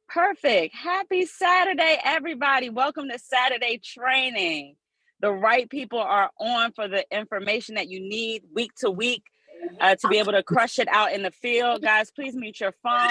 Perfect. Happy Saturday, everybody. Welcome to Saturday Training. The right people are on for the information that you need week to week to be able to crush it out in the field. Guys, please mute your phone.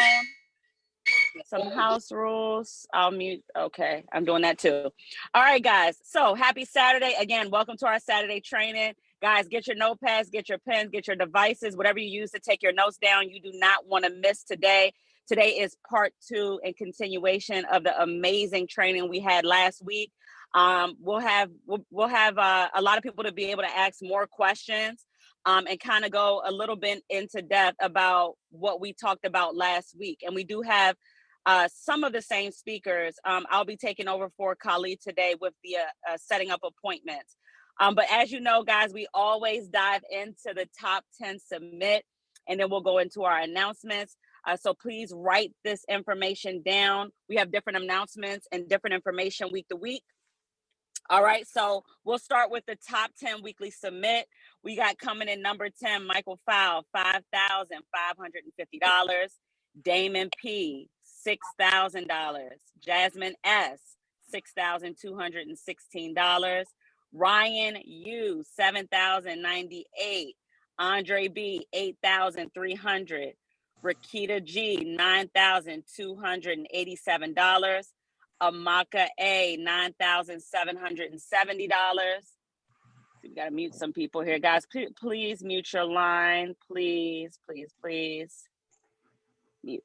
Some house rules. I'll mute. Okay, I'm doing that too. All right, guys. So happy Saturday. Again, welcome to our Saturday Training. Guys, get your notepads, get your pens, get your devices, whatever you use to take your notes down. You do not want to miss today. Today is part 2 and continuation of the amazing training we had last week. We'll have a lot of people to be able to ask more questions and kind of go a little bit into depth about what we talked about last week. And we do have some of the same speakers. I'll be taking over for Kali today with the setting up appointments. But as you know, guys, we always dive into the top 10 submit, and then we'll go into our announcements. So please write this information down. We have different announcements and different information week to week. All right, so we'll start with the top 10 weekly submit. We got coming in number 10, Michael Fowl, $5,550. Damon P, $6,000. Jasmine S, $6,216. Ryan U, $7,098. Andre B, $8,300. Rakita G, $9,287. Amaka A, $9,770. We got to mute some people here, guys. Please mute your line. Please. Mute.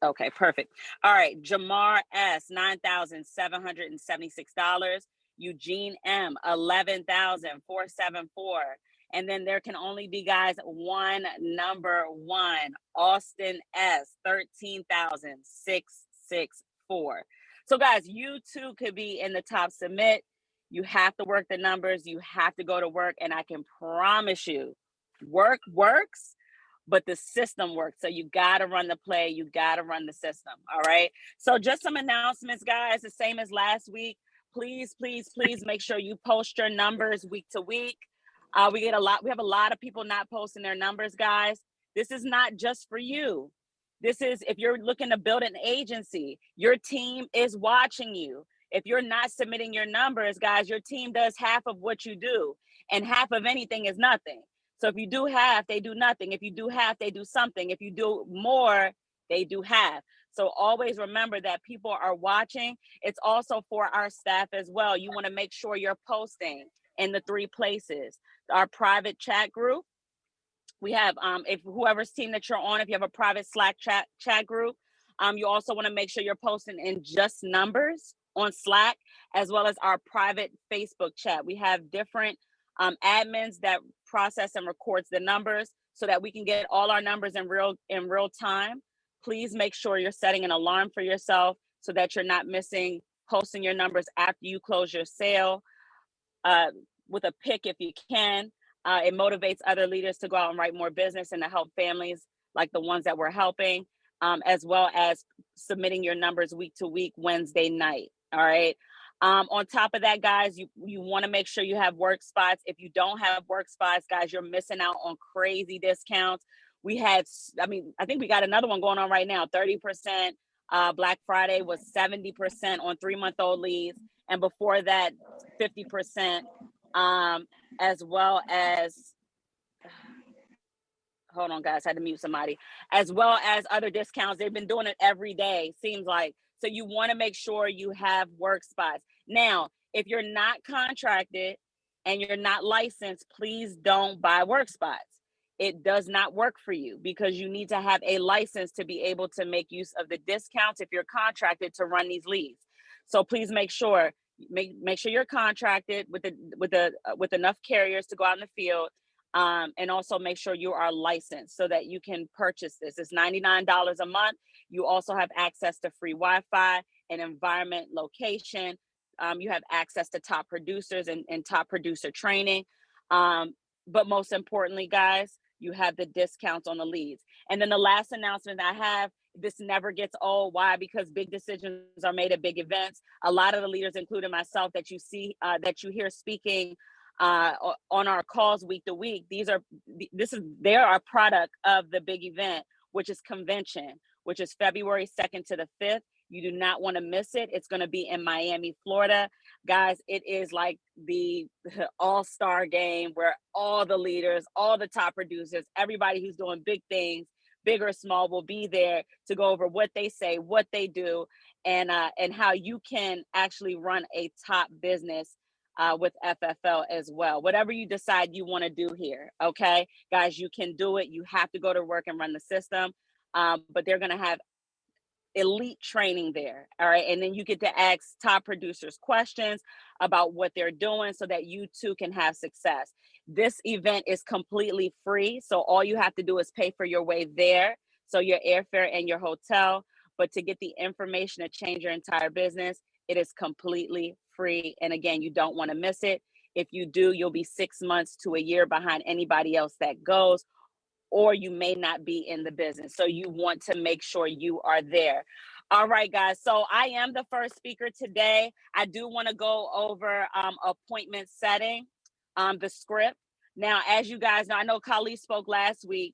Okay, perfect. All right, Jamar S, $9,776. Eugene M, $11,474. And then there can only be, guys, one number one. Austin S, $13,664. So, guys, you too could be in the top submit. You have to work the numbers. You have to go to work. And I can promise you, work works, but the system works. So you got to run the play. You got to run the system. All right. So just some announcements, guys, the same as last week. Please make sure you post your numbers week to week. We have a lot of people not posting their numbers, guys. This is not just for you. This is if you're looking to build an agency, your team is watching you. If you're not submitting your numbers, guys, your team does half of what you do, and half of anything is nothing. So if you do half, they do nothing. If you do half, they do something. If you do more, they do half. So always remember that people are watching. It's also for our staff as well. You want to make sure you're posting in the 3 places. Our private chat group. We have, if whoever's team that you're on, if you have a private Slack chat group, you also want to make sure you're posting in just numbers on Slack, as well as our private Facebook chat. We have different admins that process and records the numbers so that we can get all our numbers in real time. Please make sure you're setting an alarm for yourself so that you're not missing posting your numbers after you close your sale with a pick if you can. It motivates other leaders to go out and write more business and to help families like the ones that we're helping, as well as submitting your numbers week to week, Wednesday night. All right. On top of that, guys, you want to make sure you have work spots. If you don't have work spots, guys, you're missing out on crazy discounts. I think we got another one going on right now, 30%. Black Friday was 70% on 3-month-old leads. And before that, 50%, as well as, hold on, guys, I had to mute somebody, as well as other discounts. They've been doing it every day, seems like. So you want to make sure you have work spots. Now, if you're not contracted and you're not licensed, please don't buy work spots. It does not work for you because you need to have a license to be able to make use of the discounts if you're contracted to run these leads. So please make sure you're contracted with enough carriers to go out in the field, and also make sure you are licensed so that you can purchase this. It's $99 a month. You also have access to free Wi-Fi, an environment, location. You have access to top producers and top producer training. But most importantly, guys, you have the discounts on the leads. And then the last announcement I have, this never gets old. Why? Because big decisions are made at big events. A lot of the leaders, including myself, that you hear speaking on our calls week to week, they are a product of the big event, which is convention, which is February 2nd to the 5th You do not want to miss it. It's going to be in Miami, Florida. Guys, it is like the all-star game where all the leaders, all the top producers, everybody who's doing big things, big or small, will be there to go over what they say, what they do, and how you can actually run a top business with FFL as well. Whatever you decide you want to do here, okay? Guys, you can do it. You have to go to work and run the system, but they're going to have elite training there. All right. And then you get to ask top producers questions about what they're doing so that you too can have success. This event is completely free. So all you have to do is pay for your way there. So your airfare and your hotel. But to get the information to change your entire business, it is completely free. And again, you don't want to miss it. If you do, you'll be 6 months to a year behind anybody else that goes, or you may not be in the business. So you want to make sure you are there. All right, guys. So I am the first speaker today. I do want to go over appointment setting, the script. Now, as you guys know, I know Kelli spoke last week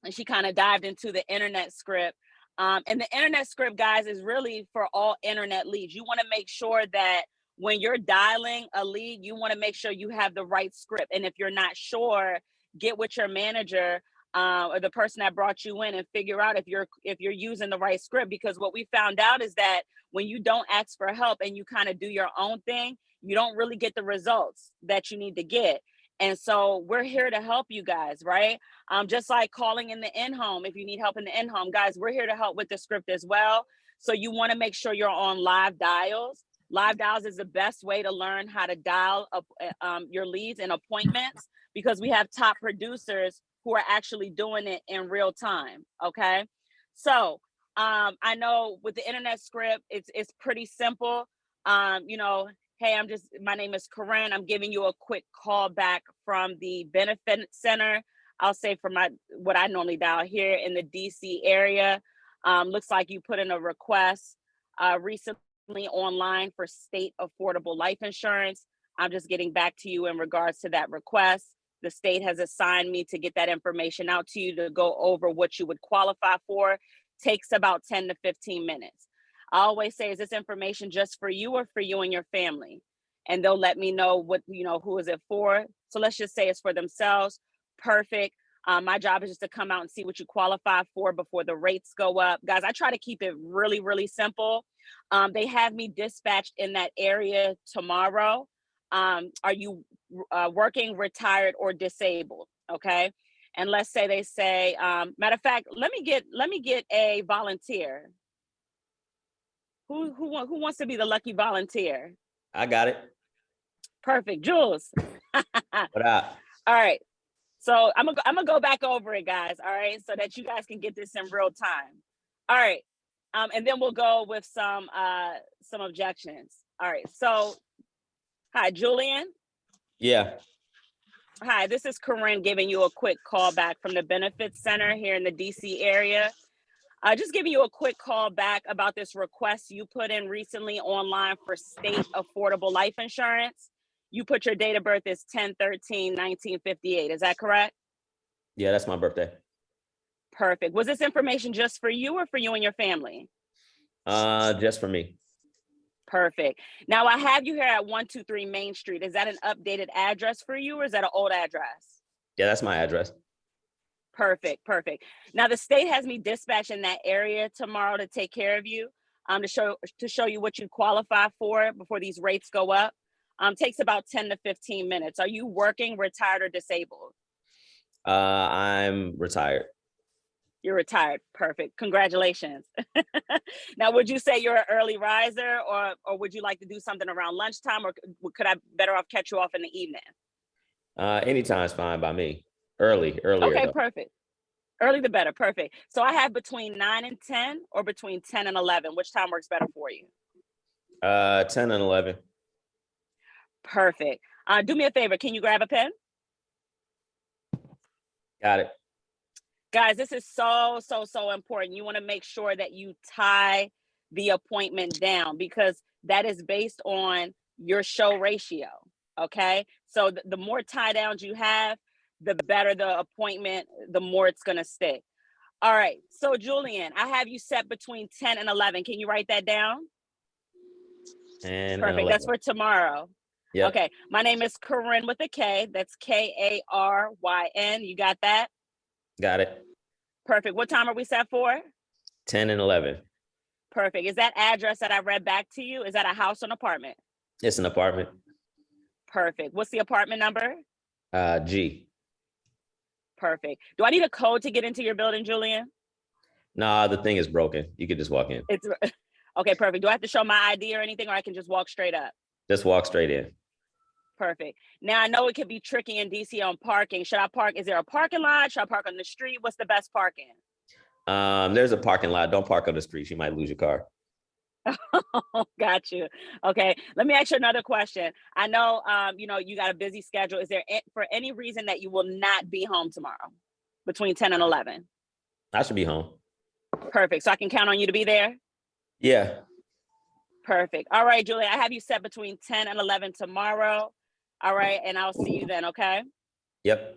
and she kind of dived into the internet script. And the internet script, guys, is really for all internet leads. You want to make sure that when you're dialing a lead, you want to make sure you have the right script. And if you're not sure, get with your manager or the person that brought you in and figure out if you're using the right script. Because what we found out is that when you don't ask for help and you kind of do your own thing, you don't really get the results that you need to get. And so we're here to help you guys, right? Just like calling in the in-home, if you need help in the in-home, guys, we're here to help with the script as well. So you want to make sure you're on live dials. Live dials is the best way to learn how to dial up your leads and appointments, because we have top producers who are actually doing it in real time, okay? So I know with the internet script, it's pretty simple. Hey, my name is Karyn. I'm giving you a quick call back from the benefit center. I'll say for what I normally dial here in the DC area. Looks like you put in a request recently online for state affordable life insurance. I'm just getting back to you in regards to that request. The state has assigned me to get that information out to you to go over what you would qualify for. Takes about 10 to 15 minutes. I always say, is this information just for you or for you and your family? And they'll let me know who is it for. So let's just say it's for themselves. Perfect. My job is just to come out and see what you qualify for before the rates go up. Guys, I try to keep it really, really simple. They have me dispatched in that area tomorrow. Are you working, retired, or disabled? Okay. And let's say they say, matter of fact, let me get a volunteer. Who wants to be the lucky volunteer? I got it. Perfect. Jules. What up? All right. So I'm gonna go back over it, guys. All right, so that you guys can get this in real time. All right, and then we'll go with some objections. All right. So, hi, Julian. Yeah. Hi, this is Karyn giving you a quick call back from the Benefits Center here in the DC area. Just giving you a quick call back about this request you put in recently online for state affordable life insurance. You put your date of birth as 10/13/1958. Is that correct? Yeah, that's my birthday. Perfect. Was this information just for you or for you and your family? Just for me. Perfect. Now I have you here at 123 Main Street. Is that an updated address for you or is that an old address? Yeah, that's my address. Perfect. Perfect. Now the state has me dispatched in that area tomorrow to take care of you, to show you what you qualify for before these rates go up. Takes about 10 to 15 minutes. Are you working, retired, or disabled? I'm retired. You're retired. Perfect. Congratulations. Now, would you say you're an early riser or would you like to do something around lunchtime, or could I better off catch you off in the evening? Anytime's fine by me. Earlier Okay, though. perfect. Early the better. Perfect. So I have between 9 and 10 or between 10 and 11. Which time works better for you? 10 and 11. Perfect. Do me a favor. Can you grab a pen? Got it. Guys, this is so important. You want to make sure that you tie the appointment down because that is based on your show ratio. Okay. So the more tie downs you have, the better the appointment, the more it's going to stick. All right. So Julian, I have you set between 10 and 11. Can you write that down? And Perfect. 11. That's for tomorrow. Yep. Okay. My name is Karyn with a K. That's Karyn. You got that? Got it. Perfect. What time are we set for? 10 and 11. Perfect. Is that address that I read back to you? Is that a house or an apartment? It's an apartment. Perfect. What's the apartment number? G. Perfect. Do I need a code to get into your building, Julian? Nah, the thing is broken. You could just walk in. It's okay. Perfect. Do I have to show my ID or anything, or I can just walk straight up? Just walk straight in. Perfect. Now I know it can be tricky in DC on parking. Should I park? Is there a parking lot? Should I park on the street? What's the best parking? There's a parking lot. Don't park on the street. You might lose your car. Got you. Okay. Let me ask you another question. I know, you got a busy schedule. Is there for any reason that you will not be home tomorrow between 10 and 11? I should be home. Perfect. So I can count on you to be there? Yeah. Perfect. All right, Julia, I have you set between 10 and 11 tomorrow. All right. And I'll see you then. Okay. Yep.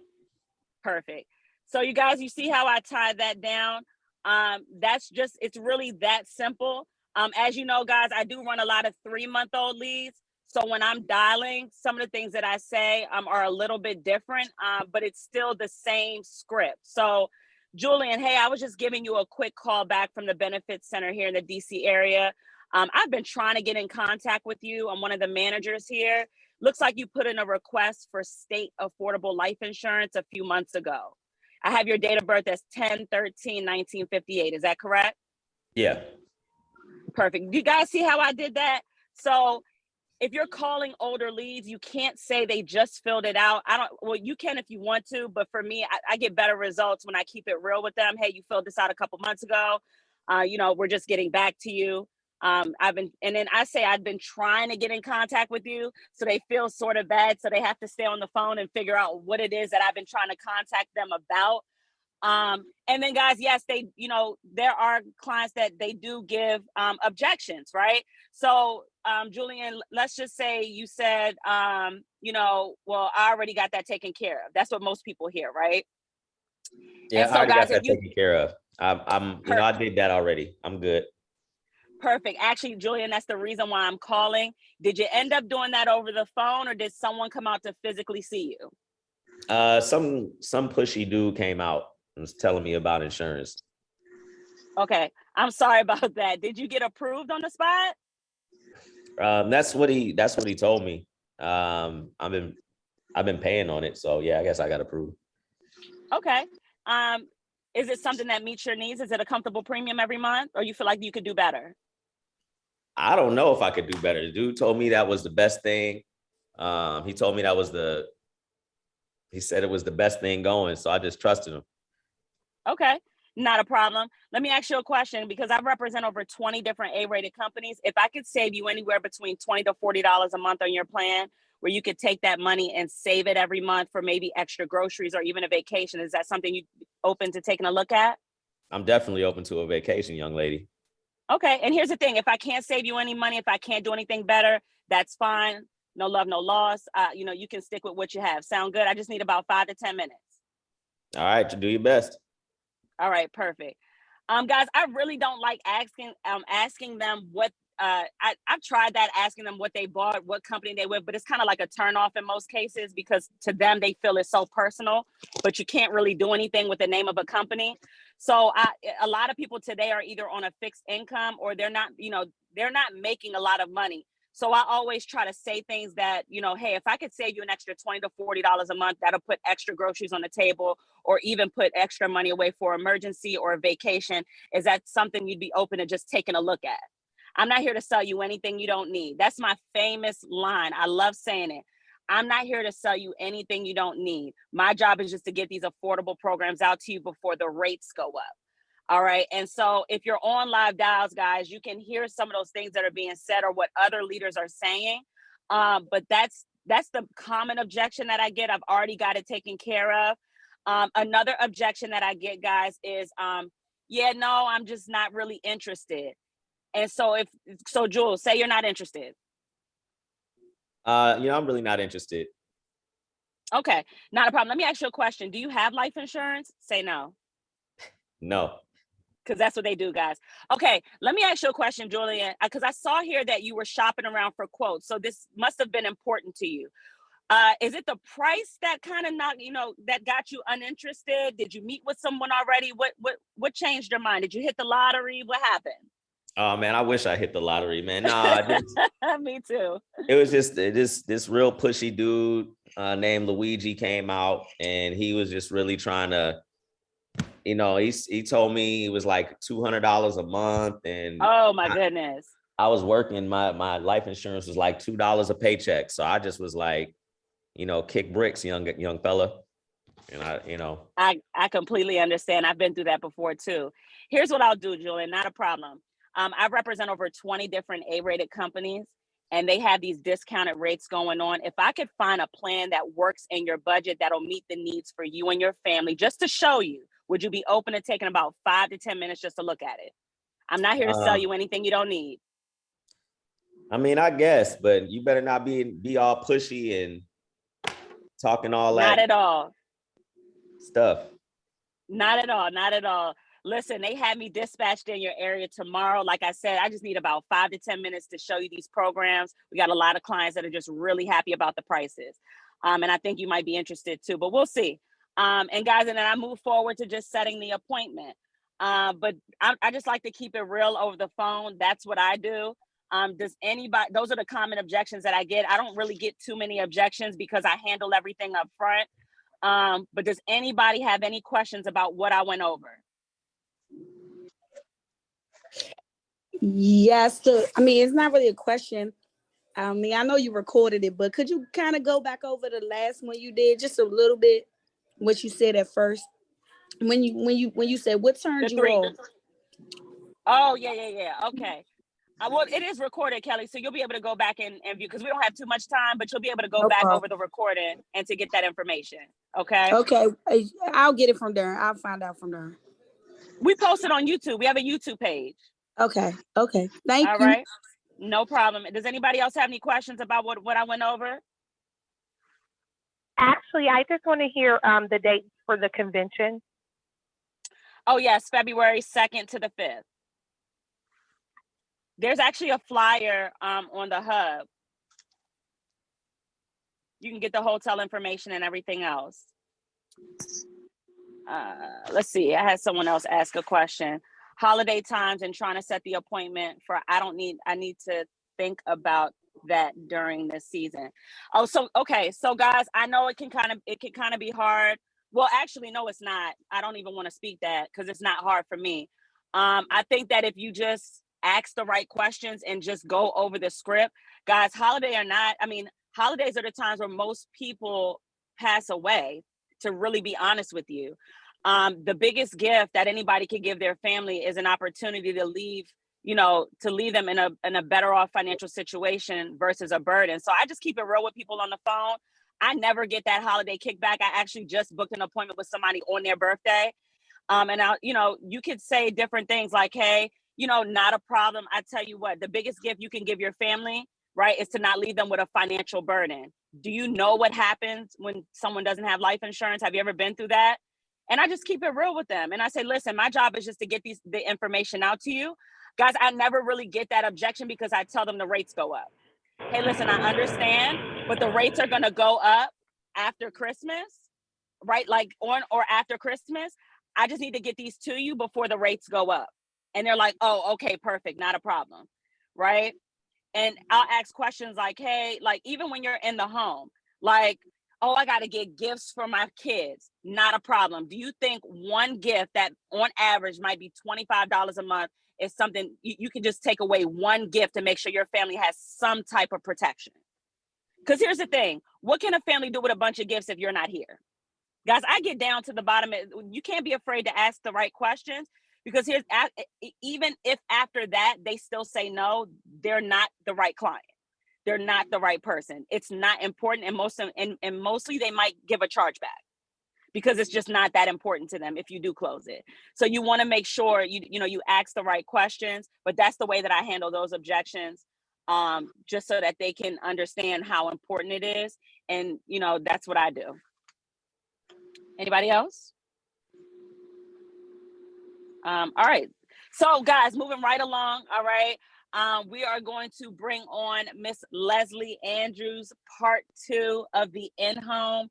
Perfect. So you guys, you see how I tied that down? It's really that simple. As you know, guys, I do run a lot of 3-month-old leads. So when I'm dialing, some of the things that I say are a little bit different, but it's still the same script. So Julian, hey, I was just giving you a quick call back from the Benefits Center here in the DC area. I've been trying to get in contact with you. I'm one of the managers here. Looks like you put in a request for state affordable life insurance a few months ago. I have your date of birth as 10/13/1958. Is that correct? Yeah. Perfect. Do you guys see how I did that? So if you're calling older leads, you can't say they just filled it out. You can if you want to, but for me, I get better results when I keep it real with them. Hey, you filled this out a couple months ago. We're just getting back to you. I've been trying to get in contact with you. So they feel sort of bad. So they have to stay on the phone and figure out what it is that I've been trying to contact them about. And then guys, yes, there are clients that they do give objections, right? So Julian, let's just say you said, well, I already got that taken care of. That's what most people hear, right? Yeah, and I so already guys, got that taken care of. I did that already. I'm good. Perfect. Actually, Julian, that's the reason why I'm calling. Did you end up doing that over the phone, or did someone come out to physically see you? Some pushy dude came out and was telling me about insurance. Okay. I'm sorry about that. Did you get approved on the spot? That's what he told me. I've been paying on it. So yeah, I guess I got approved. Okay. Is it something that meets your needs? Is it a comfortable premium every month, or you feel like you could do better? I don't know if I could do better. The dude told me that was the best thing. He told me he said it was the best thing going. So I just trusted him. Okay, not a problem. Let me ask you a question, because I represent over 20 different A-rated companies. If I could save you anywhere between $20 to $40 a month on your plan, where you could take that money and save it every month for maybe extra groceries or even a vacation, is that something you'd open to taking a look at? I'm definitely open to a vacation, young lady. Okay, and here's the thing. If I can't save you any money, if I can't do anything better, that's fine. No love, no loss. You can stick with what you have. Sound good? I just need about 5 to 10 minutes. All right, you do your best. All right, perfect. Guys, I really don't like asking them what I've tried that, asking them what they bought, what company they with, but it's kind of like a turnoff in most cases, because to them they feel it's so personal, but you can't really do anything with the name of a company. So a lot of people today are either on a fixed income, or they're not making a lot of money. So I always try to say things that, hey, if I could save you an extra $20 to $40 a month, that'll put extra groceries on the table, or even put extra money away for emergency or a vacation. Is that something you'd be open to just taking a look at? I'm not here to sell you anything you don't need. That's my famous line. I love saying it. I'm not here to sell you anything you don't need. My job is just to get these affordable programs out to you before the rates go up. All right. And so if you're on live dials, guys, you can hear some of those things that are being said or what other leaders are saying. But that's the common objection that I get. I've already got it taken care of. Another objection that I get, guys, is, no, I'm just not really interested. And so Jules, say you're not interested. I'm really not interested. Okay, not a problem. Let me ask you a question. Do you have life insurance? Say no. No. Because that's what they do, guys. Okay, let me ask you a question, Julian, because I saw here that you were shopping around for quotes. So this must have been important to you. Is it the price that kind of that got you uninterested? Did you meet with someone already? What changed your mind? Did you hit the lottery? What happened? Oh man, I wish I hit the lottery, man. Nah, Me too. it was just this real pushy dude named Luigi came out, and he was just really trying to, he told me it was like $200 a month, and oh my goodness, I was working, my life insurance was like $2 a paycheck, so I just was like, kick bricks, young fella, and I completely understand. I've been through that before too. Here's what I'll do, Julian. Not a problem. I represent over 20 different A-rated companies, and they have these discounted rates going on. If I could find a plan that works in your budget that'll meet the needs for you and your family, just to show you, would you be open to taking about 5 to 10 minutes just to look at it? I'm not here to sell you anything you don't need. I mean, I guess, but you better not be all pushy and talking all that. Not at all. Stuff. Not at all. Not at all. Listen, they had me dispatched in your area tomorrow. Like I said, I just need about 5 to 10 minutes to show you these programs. We got a lot of clients that are just really happy about the prices. And I think you might be interested too, but we'll see. And guys, and then I move forward to just setting the appointment. But I just like to keep it real over the phone. That's what I do. Does anybody, those are the common objections that I get. I don't really get too many objections because I handle everything up front. But does anybody have any questions about what I went over? Yes. So, I mean, it's not really a question. I mean, I know you recorded it, but could you kind of go back over the last one you did just a little bit, what you said at first? When you said what turned you off? Oh, yeah. Okay. Well, it is recorded, Kelly, so you'll be able to go back and view, because we don't have too much time, but you'll be able to go back over the recording and to get that information. Okay. Okay. I'll get it from there. I'll find out from there. We post it on YouTube. We have a YouTube page. Okay. Thank you. All right. No problem. Does anybody else have any questions about what I went over? Actually, I just want to hear the date for the convention. Oh, yes, February 2nd to the 5th. There's actually a flyer on the hub. You can get the hotel information and everything else. Let's see. I had someone else ask a question. Holiday times and trying to set the appointment for, I need to think about that during the season. Oh, so, okay. So guys, I know it can kind of be hard. Well, actually, no, it's not. I don't even want to speak that because it's not hard for me. I think that if you just ask the right questions and just go over the script, guys, holidays are the times where most people pass away, to really be honest with you. The biggest gift that anybody can give their family is an opportunity to leave them in a better off financial situation versus a burden. So I just keep it real with people on the phone. I never get that holiday kickback. I actually just booked an appointment with somebody on their birthday. And you could say different things like, hey, not a problem. I tell you what, the biggest gift you can give your family, right, is to not leave them with a financial burden. Do you know what happens when someone doesn't have life insurance? Have you ever been through that? And I just keep it real with them. And I say, listen, my job is just to get the information out to you. Guys, I never really get that objection because I tell them the rates go up. Hey, listen, I understand, but the rates are going to go up after Christmas, right? Like on or after Christmas. I just need to get these to you before the rates go up. And they're like, oh, okay, perfect. Not a problem. Right. And I'll ask questions like, hey, like even when you're in the home, like, oh, I got to get gifts for my kids. Not a problem. Do you think one gift that on average might be $25 a month is something you can just take away one gift to make sure your family has some type of protection? Because here's the thing. What can a family do with a bunch of gifts if you're not here? Guys, I get down to the bottom. You can't be afraid to ask the right questions, because even if after that they still say no, they're not the right client. They're not the right person. It's not important. And mostly they might give a chargeback because it's just not that important to them if you do close it. So you want to make sure you ask the right questions, but that's the way that I handle those objections, just so that they can understand how important it is. And, that's what I do. Anybody else? All right. So guys, moving right along. All right. We are going to bring on Miss Leslie Andrews, part 2 of the in-home.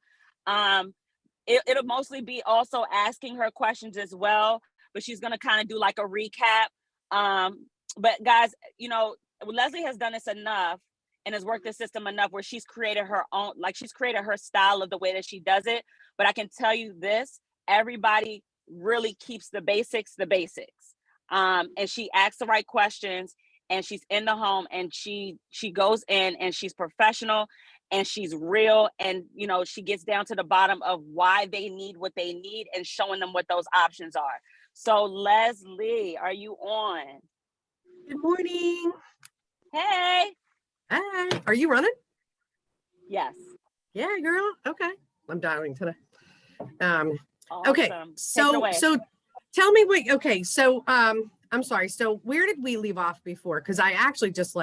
It'll mostly be also asking her questions as well, but she's going to kind of do like a recap. But guys, you know, Leslie has done this enough and has worked the system enough where she's created her own, like she's created her style of the way that she does it. But I can tell you this, everybody really keeps the basics. And she asks the right questions, and she's in the home, and she goes in and she's professional and she's real, and you know, she gets down to the bottom of why they need what they need and showing them what those options are. So Leslie, are you on? Good morning. Hey. Hi. Are you running? Yes. Yeah, girl. Okay. I'm dialing today. Awesome. Okay. So tell me what, okay. So, I'm sorry. So where did we leave off before? Cause I actually just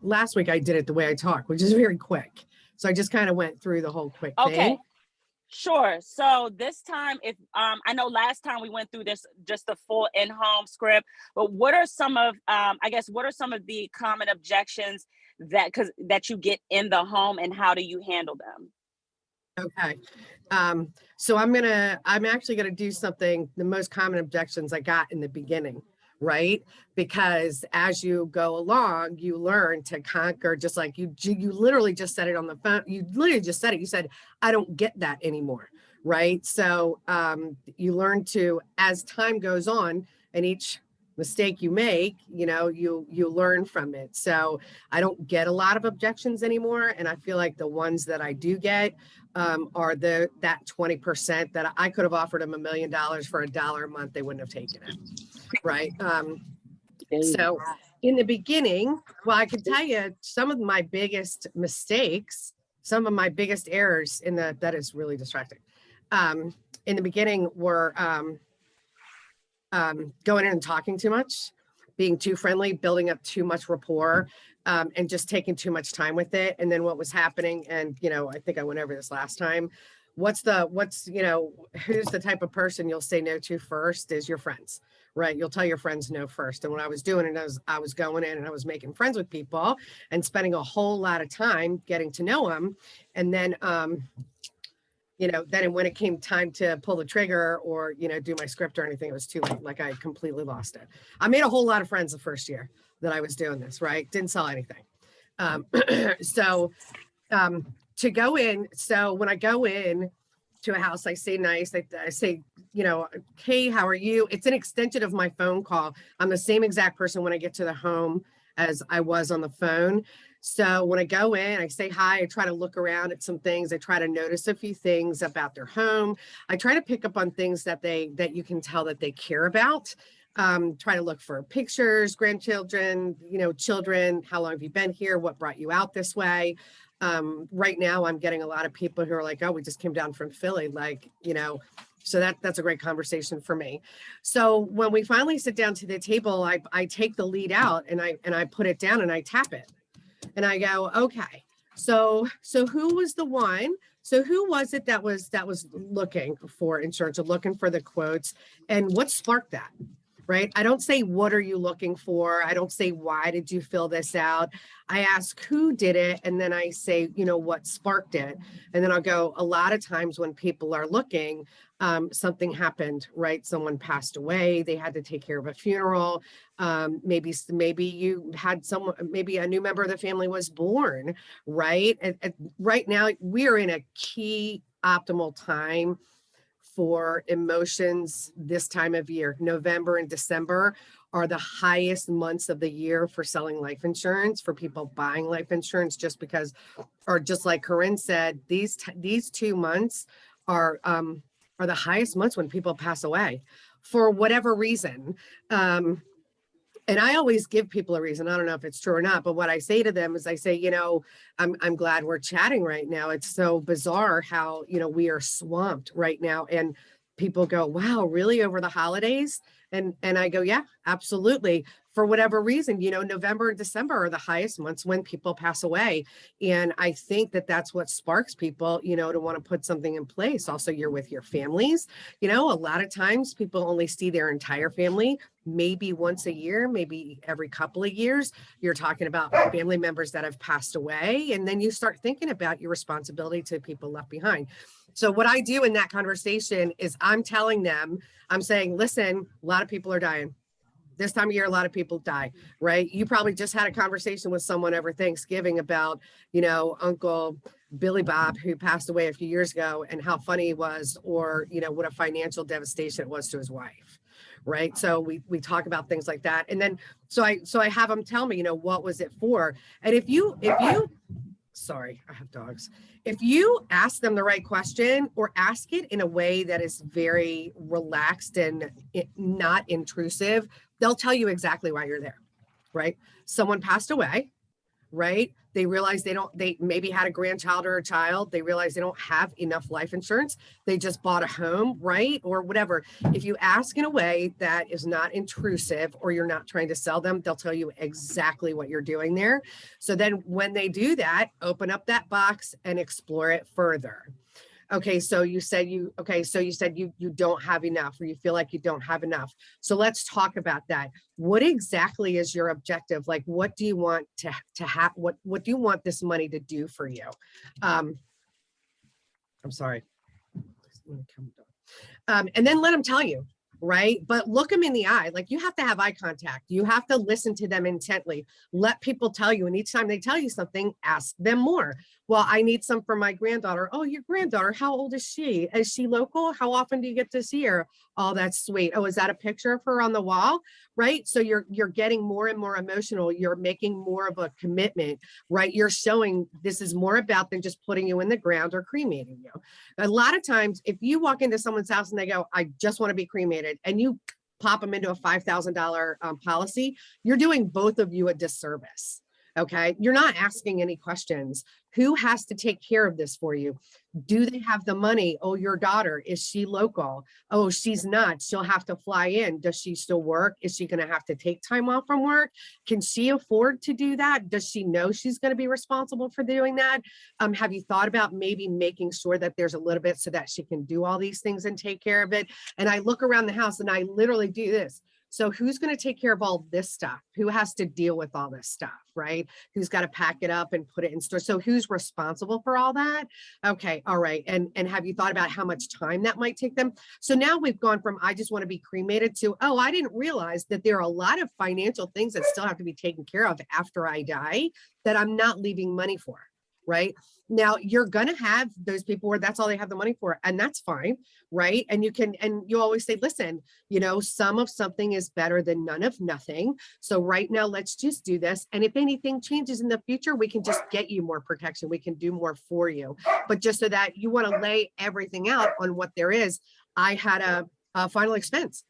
last week I did it the way I talk, which is very quick. So I just kind of went through the whole quick thing. Sure. So this time, if I know last time we went through this, just the full in-home script, but what are some of, what are some of the common objections that you get in the home, and how do you handle them? Okay. So I'm actually going to do something, the most common objections I got in the beginning, right? Because as you go along, you learn to conquer, just like you literally just said it on the phone. You literally just said it. You said, I don't get that anymore. Right. So, you learn to, as time goes on, and each mistake you make, you know, you learn from it. So I don't get a lot of objections anymore. And I feel like the ones that I do get, are that 20% that I could have offered them $1 million for $1 a month. They wouldn't have taken it. Right. So in the beginning, well, I can tell you some of my biggest mistakes, some of my biggest errors that is really distracting. In the beginning were, going in and talking too much, being too friendly, building up too much rapport, and just taking too much time with it. And then what was happening, and, you know, I think I went over this last time, who's the type of person you'll say no to first is your friends, right? You'll tell your friends no first. And what I was doing, and I was going in and I was making friends with people and spending a whole lot of time getting to know them. And then, then when it came time to pull the trigger or, do my script or anything, it was too late. Like I completely lost it. I made a whole lot of friends the first year that I was doing this, right? Didn't sell anything. To go in. So when I go in to a house, I say nice, I say, hey, how are you? It's an extension of my phone call. I'm the same exact person when I get to the home as I was on the phone. So when I go in, I say hi, I try to look around at some things. I try to notice a few things about their home. I try to pick up on things that you can tell that they care about. Try to look for pictures, grandchildren, children. How long have you been here? What brought you out this way? Right now I'm getting a lot of people who are like, oh, we just came down from Philly. So that's a great conversation for me. So when we finally sit down to the table, I take the lead out and I put it down and I tap it. And I go, okay, so who was the one? So who was it that was looking for insurance or looking for the quotes, and what sparked that? Right? I don't say, what are you looking for? I don't say, why did you fill this out? I ask who did it. And then I say, what sparked it? And then I'll go, a lot of times when people are looking, something happened, right? Someone passed away. They had to take care of a funeral. Maybe you had maybe a new member of the family was born, right? Right now we're in a key optimal time for emotions this time of year. November and December are the highest months of the year for selling life insurance, for people buying life insurance, just like Karyn said, these 2 months are the highest months when people pass away for whatever reason. And I always give people a reason. I don't know if it's true or not, but what I say to them is I say, I'm glad we're chatting right now. It's so bizarre how, we are swamped right now. And people go, wow, really, over the holidays? And I go, yeah, absolutely. For whatever reason, you know, November and December are the highest months when people pass away. And I think that that's what sparks people, you know, to want to put something in place. Also, you're with your families. You know, a lot of times people only see their entire family maybe once a year, maybe every couple of years. You're talking about family members that have passed away. And then you start thinking about your responsibility to people left behind. So what I do in that conversation is I'm telling them, I'm saying, listen, a lot of people are dying. This time of year, a lot of people die, right? You probably just had a conversation with someone over Thanksgiving about, you know, Uncle Billy Bob, who passed away a few years ago, and how funny he was, or, you know, what a financial devastation it was to his wife, right? So we talk about things like that. And then, so I have them tell me, you know, what was it for? And if you, sorry, I have dogs. If you ask them the right question, or ask it in a way that is very relaxed and not intrusive, they'll tell you exactly why you're there, right? Someone passed away, right? They realize they maybe had a grandchild or a child. They realize they don't have enough life insurance. They just bought a home, right? Or whatever. If you ask in a way that is not intrusive, or you're not trying to sell them, they'll tell you exactly what you're doing there. So then when they do that, open up that box and explore it further. Okay, so you said you don't have enough, or you feel like you don't have enough. So let's talk about that. What exactly is your objective? Like, what do you want to have? What do you want this money to do for you? I'm sorry. And then let them tell you, right? But look them in the eye. Like, you have to have eye contact. You have to listen to them intently. Let people tell you. And each time they tell you something, ask them more. Well, I need some for my granddaughter. Oh, your granddaughter, how old is she? Is she local? How often do you get to see her? Oh, that's sweet. Oh, is that a picture of her on the wall? Right? So you're getting more and more emotional. You're making more of a commitment, right? You're showing this is more about than just putting you in the ground or cremating you. A lot of times, if you walk into someone's house and they go, I just want to be cremated, and you pop them into a $5,000 policy, you're doing both of you a disservice. Okay. You're not asking any questions. Who has to take care of this for you? Do they have the money? Oh, your daughter, is she local? Oh, she's not. She'll have to fly in. Does she still work? Is she going to have to take time off from work? Can she afford to do that? Does she know she's going to be responsible for doing that? Have you thought about maybe making sure that there's a little bit so that she can do all these things and take care of it? And I look around the house and I literally do this. So who's going to take care of all this stuff? Who has to deal with all this stuff, right? Who's got to pack it up and put it in store? So who's responsible for all that? Okay, all right. And have you thought about how much time that might take them? So now we've gone from, I just want to be cremated, to, oh, I didn't realize that there are a lot of financial things that still have to be taken care of after I die that I'm not leaving money for. Right now, you're going to have those people where that's all they have the money for, and that's fine. Right. And you always say, listen, you know, some of something is better than none of nothing. So right now, let's just do this. And if anything changes in the future, we can just get you more protection. We can do more for you. But just so that you want to lay everything out on what there is. I had a final expense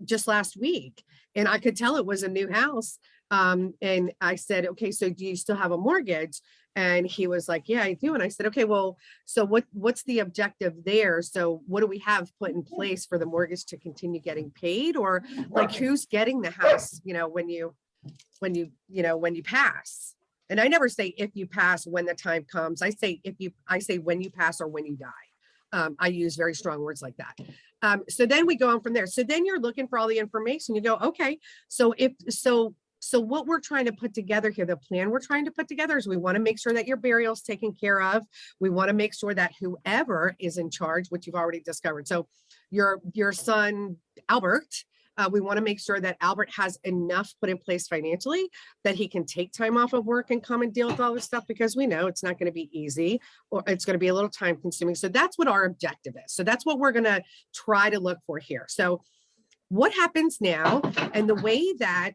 just last week, and I could tell it was a new house. And I said, okay, so do you still have a mortgage? And he was like, yeah, I do. And I said, okay, well, so what's the objective there? So what do we have put in place for the mortgage to continue getting paid? Or like, who's getting the house, you know, when you pass? And I never say if you pass, when the time comes. I say when you pass or when you die. I use very strong words like that. So then we go on from there. So then you're looking for all the information. You go, okay, so what we're trying to put together here, the plan we're trying to put together, is we want to make sure that your burial is taken care of. We want to make sure that whoever is in charge, which you've already discovered. So your son, Albert, we want to make sure that Albert has enough put in place financially that he can take time off of work and come and deal with all this stuff, because we know it's not going to be easy, or it's going to be a little time consuming. So that's what our objective is. So that's what we're going to try to look for here. So what happens now, and the way that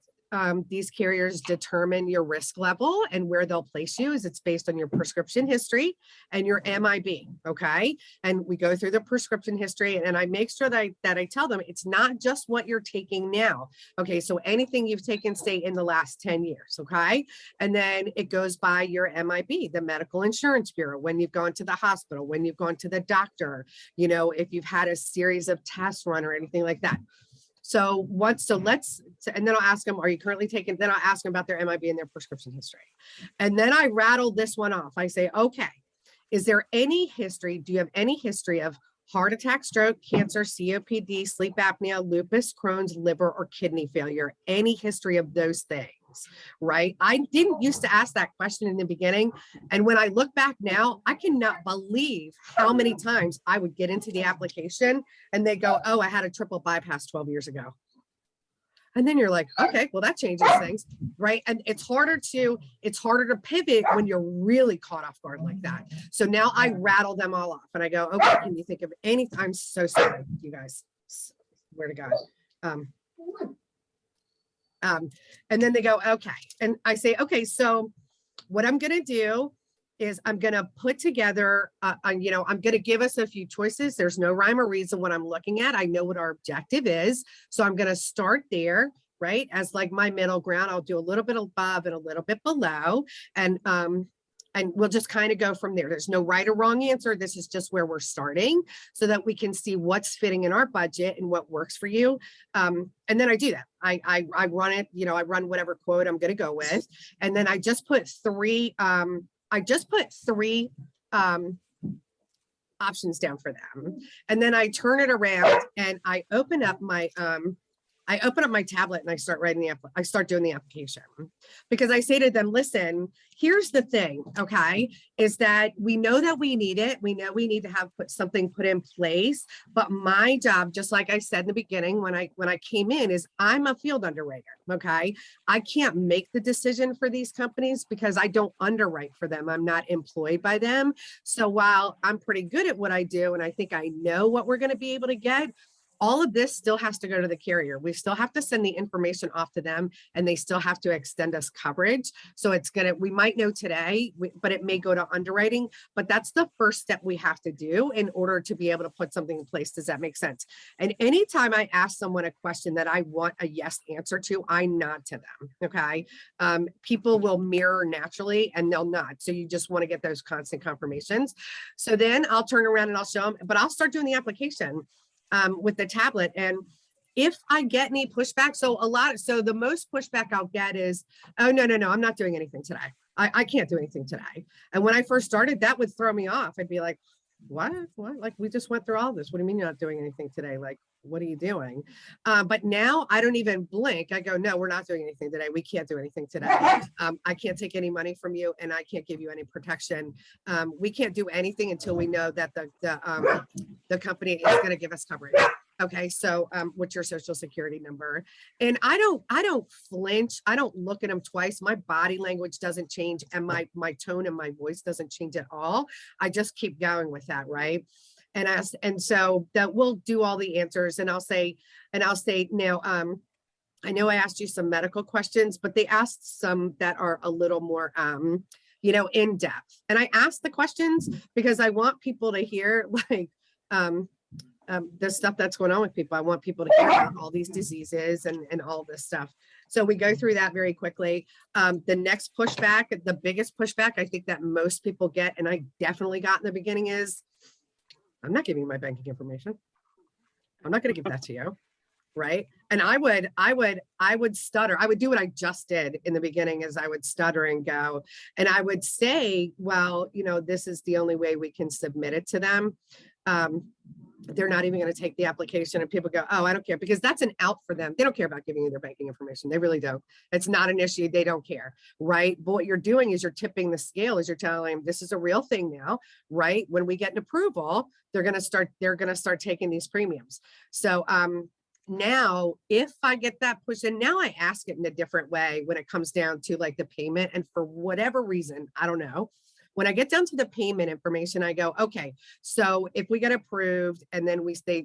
these carriers determine your risk level, and where they'll place you is it's based on your prescription history and your MIB. Okay. And we go through the prescription history, and I make sure that I tell them it's not just what you're taking now. Okay. So anything you've taken, say, in the last 10 years. Okay. And then it goes by your MIB, the Medical Insurance Bureau, when you've gone to the hospital, when you've gone to the doctor, you know, if you've had a series of tests run or anything like that. So and then I'll ask them, are you currently taking, then I'll ask them about their MIB and their prescription history. And then I rattle this one off. I say, okay, is there any history? Do you have any history of heart attack, stroke, cancer, COPD, sleep apnea, lupus, Crohn's, liver, or kidney failure? Any history of those things, right? I didn't used to ask that question in the beginning. And when I look back now, I cannot believe how many times I would get into the application and they go, oh, I had a triple bypass 12 years ago. And then you're like, okay, well, that changes things, right? And it's harder to pivot when you're really caught off guard like that. So now I rattle them all off and I go, okay, can you think of any, I'm so sorry, you guys, swear to God. And then they go, okay. And I say, okay, so what I'm going to do is I'm going to put together, I'm going to give us a few choices. There's no rhyme or reason what I'm looking at. I know what our objective is. So I'm going to start there, right? As like my middle ground, I'll do a little bit above and a little bit below. And we'll just kind of go from there. There's no right or wrong answer. This is just where we're starting so that we can see what's fitting in our budget and what works for you. And then I do that. I run it, I run whatever quote I'm going to go with. And then I just put three options down for them. And then I turn it around and I open up my tablet and I start doing the application, because I say to them, listen, here's the thing. Okay. Is that we know that we need it. We know we need to have something put in place, but my job, just like I said in the beginning, when I came in, is I'm a field underwriter. Okay. I can't make the decision for these companies because I don't underwrite for them. I'm not employed by them. So while I'm pretty good at what I do, and I think I know what we're going to be able to get, all of this still has to go to the carrier. We still have to send the information off to them, and they still have to extend us coverage. So we might know today, but it may go to underwriting, but that's the first step we have to do in order to be able to put something in place. Does that make sense? And anytime I ask someone a question that I want a yes answer to, I nod to them. Okay. People will mirror naturally and they'll nod. So you just want to get those constant confirmations. So then I'll turn around and I'll show them, but I'll start doing the application with the tablet. And if I get any pushback, so the most pushback I'll get is, oh, no, I'm not doing anything today. I can't do anything today. And when I first started, that would throw me off. I'd be like, what? Like, we just went through all this. What do you mean you're not doing anything today? Like, what are you doing? But now I don't even blink. I go, no, we're not doing anything today. We can't do anything today. I can't take any money from you, and I can't give you any protection. We can't do anything until we know that the company is going to give us coverage. Okay, so what's your social security number? And I don't flinch. I don't look at them twice. My body language doesn't change, and my tone and my voice doesn't change at all. I just keep going with that, right? And so that we'll do all the answers, and I'll say now, I know I asked you some medical questions, but they asked some that are a little more in depth. And I ask the questions because I want people to hear like the stuff that's going on with people. I want people to hear about all these diseases and all this stuff. So we go through that very quickly. The next pushback, the biggest pushback I think that most people get, and I definitely got in the beginning, is I'm not giving you my banking information. I'm not going to give that to you. Right. And I would stutter. I would do what I just did in the beginning, is I would stutter and go, and I would say, well, this is the only way we can submit it to them. They're not even going to take the application, and people go, oh, I don't care, because that's an out for them. They don't care about giving you their banking information. They really don't. It's not an issue. They don't care. Right. But what you're doing is you're tipping the scale, is you're telling them this is a real thing now. Right. When we get an approval, they're going to start taking these premiums. So, now, if I get that push, and now I ask it in a different way when it comes down to like the payment, and for whatever reason, I don't know, When I get down to the payment information, I go, okay, so if we get approved and then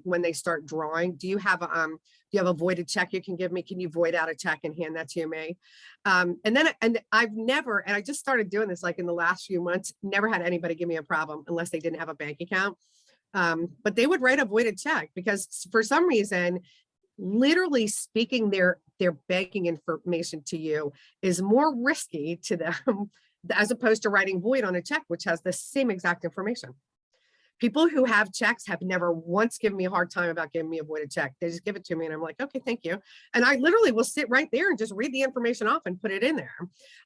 when they start drawing, do you have a voided check you can give me? Can you void out a check and hand that to me? And I've never, and I just started doing this like in the last few months, never had anybody give me a problem unless they didn't have a bank account. But they would write a voided check because for some reason, literally speaking their banking information to you is more risky to them as opposed to writing void on a check, which has the same exact information. People who have checks have never once given me a hard time about giving me a voided check. They just give it to me and I'm like, okay, thank you. And I literally will sit right there and just read the information off and put it in there.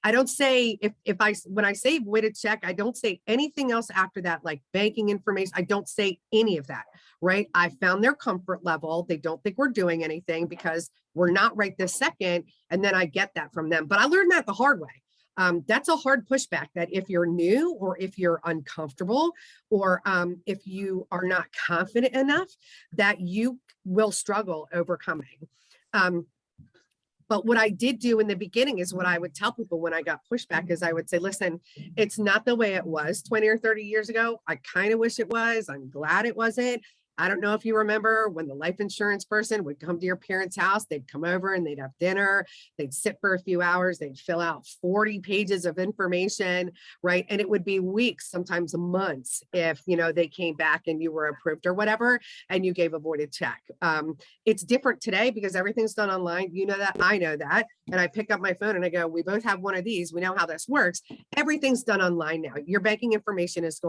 I don't say, when I say voided check, I don't say anything else after that, like banking information. I don't say any of that, right? I found their comfort level. They don't think we're doing anything because we're not right this second. And then I get that from them. But I learned that the hard way. That's a hard pushback, that if you're new or if you're uncomfortable or if you are not confident enough, that you will struggle overcoming. But what I did do in the beginning is what I would tell people when I got pushback is I would say, listen, it's not the way it was 20 or 30 years ago. I kind of wish it was. I'm glad it wasn't. I don't know if you remember when the life insurance person would come to your parents' house, they'd come over and they'd have dinner, they'd sit for a few hours, they'd fill out 40 pages of information, right? And it would be weeks, sometimes months, if, they came back and you were approved or whatever, and you gave a voided check. It's different today because everything's done online. You know that, I know that. And I pick up my phone and I go, we both have one of these. We know how this works. Everything's done online now. Your banking information is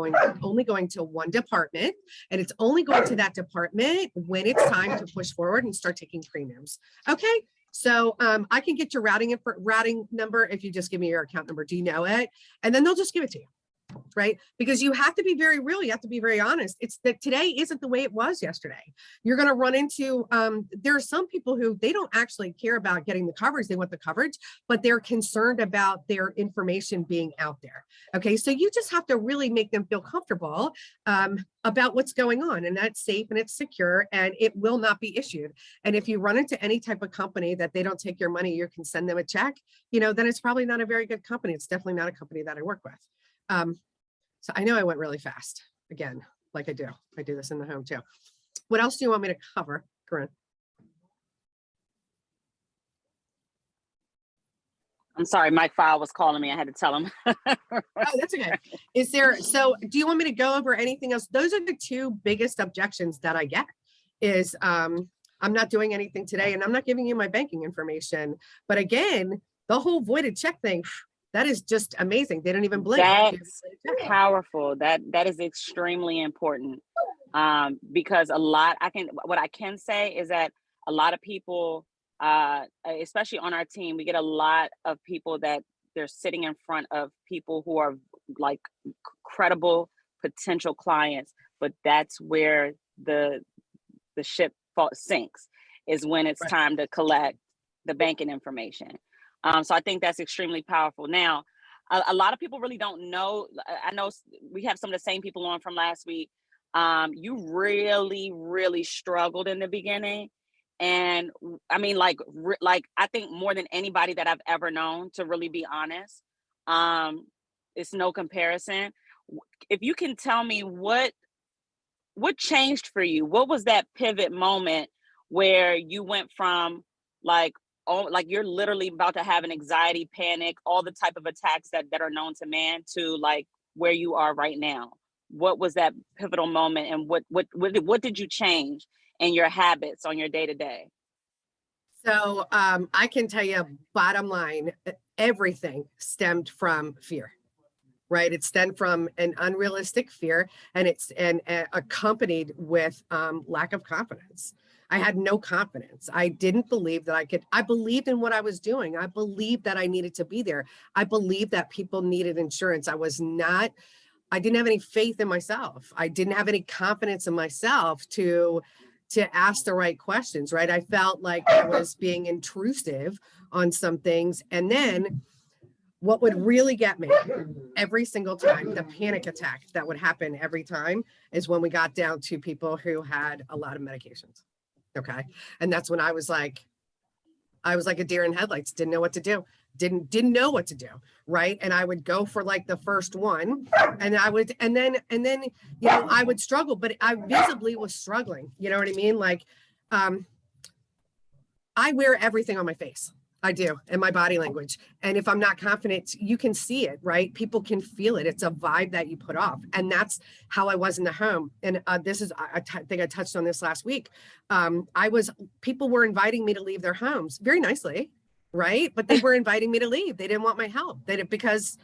only going to one department, and it's only going to that department when it's time to push forward and start taking premiums. Okay. So I can get your routing number if you just give me your account number. Do you know it? And then they'll just give it to you. Right? Because you have to be very real. You have to be very honest. It's that today isn't the way it was yesterday. You're going to run into, there are some people who they don't actually care about getting the coverage. They want the coverage, but they're concerned about their information being out there. Okay. So you just have to really make them feel comfortable about what's going on, and that's safe and it's secure and it will not be issued. And if you run into any type of company that they don't take your money, you can send them a check, then it's probably not a very good company. It's definitely not a company that I work with. So I know I went really fast again, like I do this in the home too. What else do you want me to cover, Karyn? I'm sorry, Mike File was calling me. I had to tell him. Oh, that's okay. So do you want me to go over anything else? Those are the two biggest objections that I get is, I'm not doing anything today and I'm not giving you my banking information. But again, the whole voided check thing, that is just amazing. They don't even blink. That's powerful. That is extremely important. Because what I can say is that a lot of people, especially on our team, we get a lot of people that they're sitting in front of people who are like credible potential clients, but that's where the ship sinks, is when it's Right. time to collect the banking information. So I think that's extremely powerful. Now, a lot of people really don't know. I know we have some of the same people on from last week. You really, really struggled in the beginning. And I mean, like I think more than anybody that I've ever known, to really be honest, it's no comparison. If you can tell me what changed for you, what was that pivot moment where you went from like you're literally about to have an anxiety, panic, all the type of attacks that are known to man, to like where you are right now? What was that pivotal moment, and what did you change in your habits on your day-to-day? So I can tell you, bottom line, everything stemmed from fear, right? It stemmed from an unrealistic fear, and it's accompanied with lack of confidence. I had no confidence. I didn't believe that I could. I believed in what I was doing. I believed that I needed to be there. I believed that people needed insurance. I didn't have any faith in myself. I didn't have any confidence in myself to ask the right questions, right? I felt like I was being intrusive on some things. And then what would really get me every single time, the panic attack that would happen every time, is when we got down to people who had a lot of medications. Okay. And that's when I was like a deer in headlights, didn't know what to do. didn't know what to do, right? And I would go for like the first one, and then you know, I would struggle, but I visibly was struggling. You know what I mean? Like, I wear everything on my face. I do, and my body language. And if I'm not confident, you can see it, right? People can feel it. It's a vibe that you put off. And that's how I was in the home. And this is, I think I touched on this last week. People were inviting me to leave their homes very nicely, right? But they were inviting me to leave. They didn't want my help. Because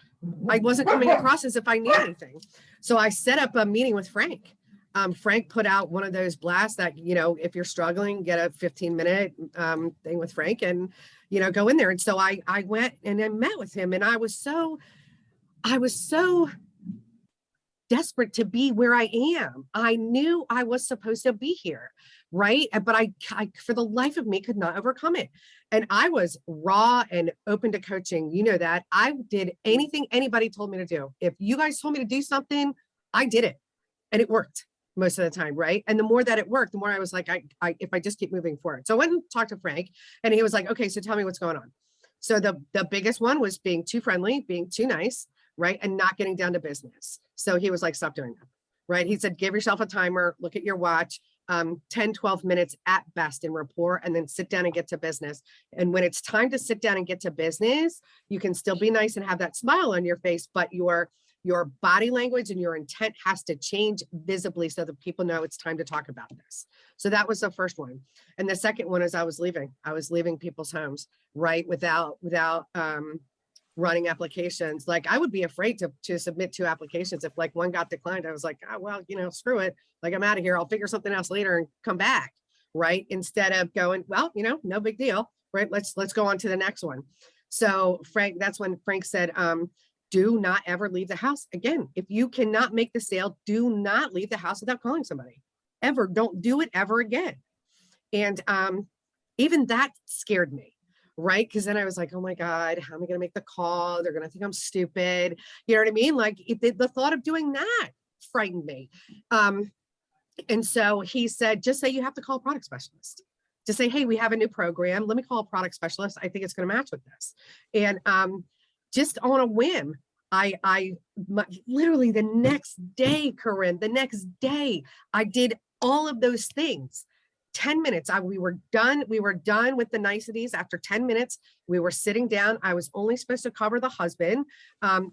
I wasn't coming across as if I knew anything. So I set up a meeting with Frank. Frank put out one of those blasts that, you know, if you're struggling, get a 15-minute thing with Frank and, you know, go in there. And so I went and I met with him, and I was so desperate to be where I am. I knew I was supposed to be here, right? But I for the life of me could not overcome it. And I was raw and open to coaching. You know that. I did anything anybody told me to do. If you guys told me to do something, I did it, and it worked most of the time, right? And the more that it worked, the more I was like, if I just keep moving forward. So I went and talked to Frank, and he was like, okay, so tell me what's going on. So the biggest one was being too friendly, being too nice, right? And not getting down to business. So he was like, stop doing that, right? He said, give yourself a timer, look at your watch, 10, 12 minutes at best in rapport, and then sit down and get to business. And when it's time to sit down and get to business, you can still be nice and have that smile on your face, but your body language and your intent has to change visibly so that people know it's time to talk about this. So that was the first one. And the second one is I was leaving people's homes, right? Without running applications. Like I would be afraid to submit 2 applications. If like one got declined, I was like, oh, well, you know, screw it. Like I'm out of here. I'll figure something else later and come back. Right. Instead of going, well, you know, no big deal. Right. Let's go on to the next one. So Frank, that's when Frank said, do not ever leave the house again. If you cannot make the sale, do not leave the house without calling somebody. Ever. Don't do it ever again. And even that scared me, right? Because then I was like, oh my God, how am I going to make the call? They're going to think I'm stupid. You know what I mean? Like the thought of doing that frightened me. And so he said, just say you have to call a product specialist. Just say, hey, we have a new program. Let me call a product specialist. I think it's going to match with this. And just on a whim, I literally the next day, Karyn, the next day, I did all of those things. 10 minutes, we were done with the niceties. After 10 minutes, we were sitting down. I was only supposed to cover the husband.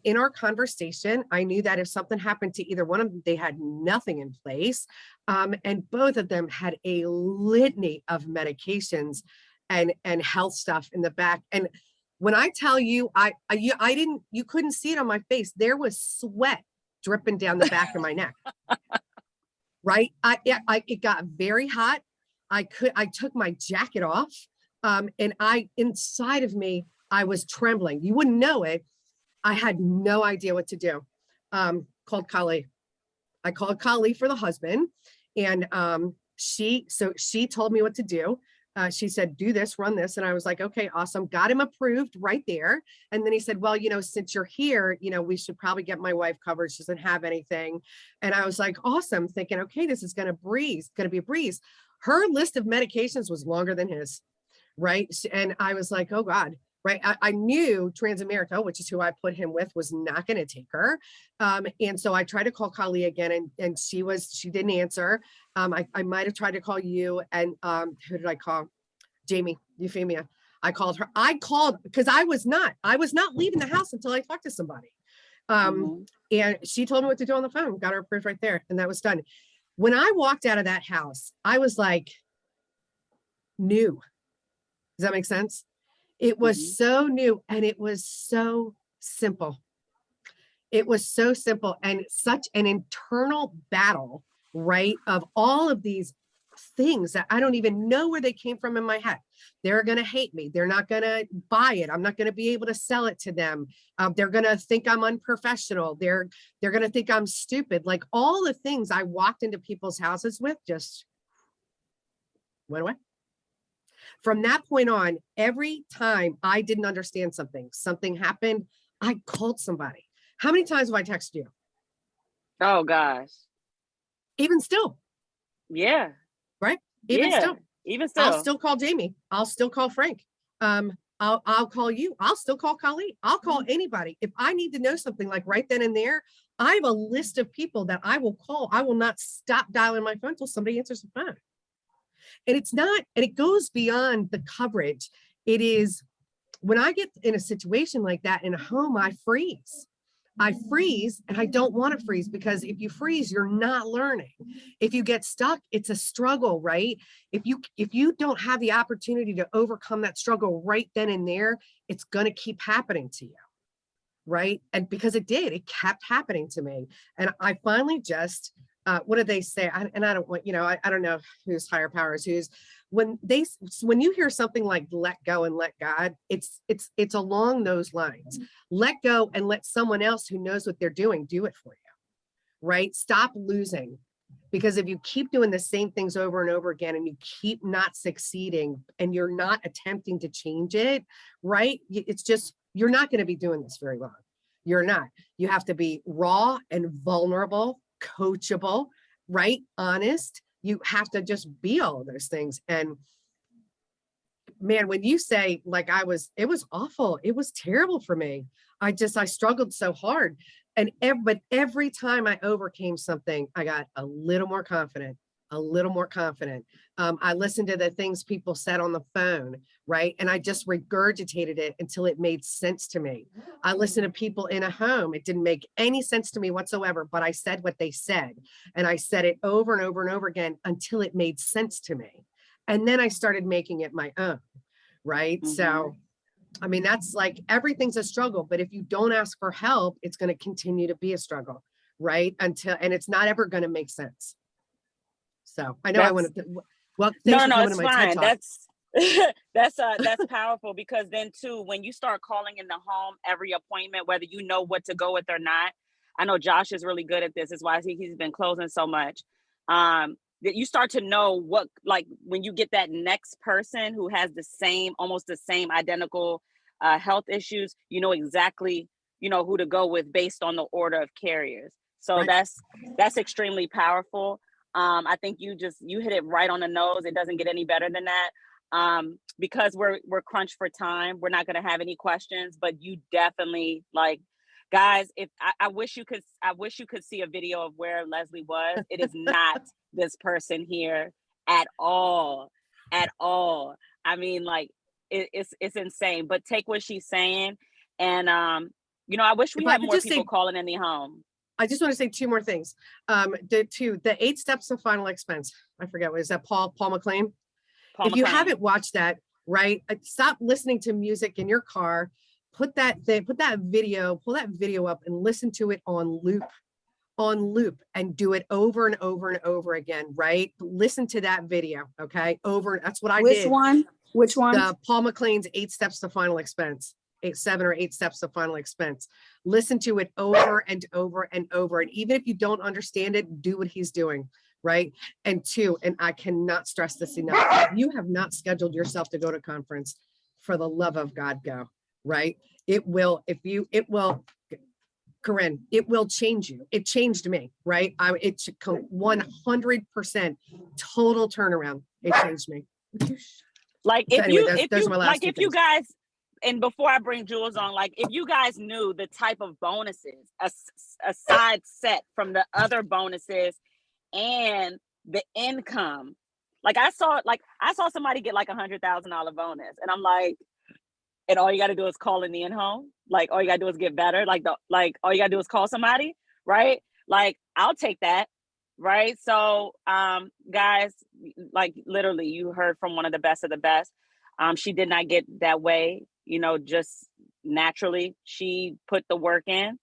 In our conversation, I knew that if something happened to either one of them, they had nothing in place. And both of them had a litany of medications and health stuff in the back. And when I tell you, you couldn't see it on my face. There was sweat dripping down the back of my neck. Right. It got very hot. I took my jacket off. And inside of me, I was trembling. You wouldn't know it. I had no idea what to do. Called Kelli. I called Kelli for the husband. And she told me what to do. She said, do this, run this. And I was like, okay, awesome. Got him approved right there. And then he said, well, you know, since you're here, you know, we should probably get my wife covered. She doesn't have anything. And I was like, awesome, thinking, okay, this is going to be a breeze. Her list of medications was longer than his, right? And I was like, oh God, right? I knew Transamerica, which is who I put him with, was not going to take her. And so I tried to call Kelli again, and she didn't answer. I might've tried to call you, and who did I call? Jamie, Euphemia. I called her. Because I was not leaving the house until I talked to somebody. And she told me what to do on the phone, got her approved right there. And that was done. When I walked out of that house, I was like, new. Does that make sense? It was so new, and it was so simple. It was so simple, and such an internal battle, right? Of all of these things that I don't even know where they came from in my head. They're going to hate me. They're not going to buy it. I'm not going to be able to sell it to them. They're going to think I'm unprofessional. They're going to think I'm stupid. Like all the things I walked into people's houses with just went away. From that point on, every time I didn't understand something happened, I called somebody. How many times have I texted you? Oh gosh. Even still. Yeah. Right? Even still. Even still. I'll still call Jamie. I'll still call Frank. I'll call you. I'll still call Kelli. I'll call anybody. If I need to know something like right then and there, I have a list of people that I will call. I will not stop dialing my phone until somebody answers the phone. And it's not, and it goes beyond the coverage. It is when I get in a situation like that in a home, I freeze. I freeze, and I don't want to freeze, because if you freeze, you're not learning. If you get stuck, it's a struggle, right? If you don't have the opportunity to overcome that struggle right then and there, it's going to keep happening to you, right? And because it kept happening to me. And I finally just, what did they say? I don't want, I don't know whose higher power is whose. When you hear something like let go and let God, it's along those lines. Let go and let someone else who knows what they're doing do it for you, right? Stop losing, because if you keep doing the same things over and over again and you keep not succeeding and you're not attempting to change it, right? It's just, you're not going to be doing this very long. You're not. You have to be raw and vulnerable, coachable, right? Honest. You have to just be all of those things. And man, when you say like it was awful. It was terrible for me. I struggled so hard. But every time I overcame something, I got a little more confident. I listened to the things people said on the phone, right? And I just regurgitated it until it made sense to me. I listened to people in a home. It didn't make any sense to me whatsoever, but I said what they said. And I said it over and over and over again until it made sense to me. And then I started making it my own, right? Mm-hmm. So, I mean, that's like, everything's a struggle, but if you don't ask for help, it's going to continue to be a struggle, right? And it's not ever going to make sense. So I know I want to, well, no, it's fine. That's powerful, because then too, when you start calling in the home every appointment, whether you know what to go with or not, I know Josh is really good at this. Is why he's been closing so much. That you start to know what, like when you get that next person who has almost the same identical health issues, you know exactly, who to go with based on the order of carriers. So right. That's extremely powerful. I think you hit it right on the nose. It doesn't get any better than that. Because we're crunched for time, we're not going to have any questions, but you definitely, like, guys, if I wish you could see a video of where Leslie was. It is not this person here at all. I mean, like, it's insane, but take what she's saying. And, I wish we had more people calling in the home. I just want to say two more things. The 8 steps of final expense. I forget, what is that? Paul McLean. If you haven't watched that, right? Stop listening to music in your car. Pull that video up and listen to it on loop, and do it over and over and over again, right? Listen to that video, okay? That's what I did. Which one? The Paul McLean's 8 steps to final expense. 7 or 8 steps of final expense. Listen to it over and over and over. And even if you don't understand it, do what he's doing, right? And 2, and I cannot stress this enough, if you have not scheduled yourself to go to conference, for the love of God, go, right? Karyn, it will change you. It changed me, right? It's 100% total turnaround. It changed me. Like, if you guys, and before I bring Jules on, like, if you guys knew the type of bonuses, a side set from the other bonuses and the income, like I saw somebody get like $100,000 bonus, and I'm like, and all you got to do is call in the in-home. Like, all you got to do is get better. All you got to do is call somebody, right? Like, I'll take that, right? So, guys, like, literally, you heard from one of the best of the best. She did not get that way, just naturally. She put the work in.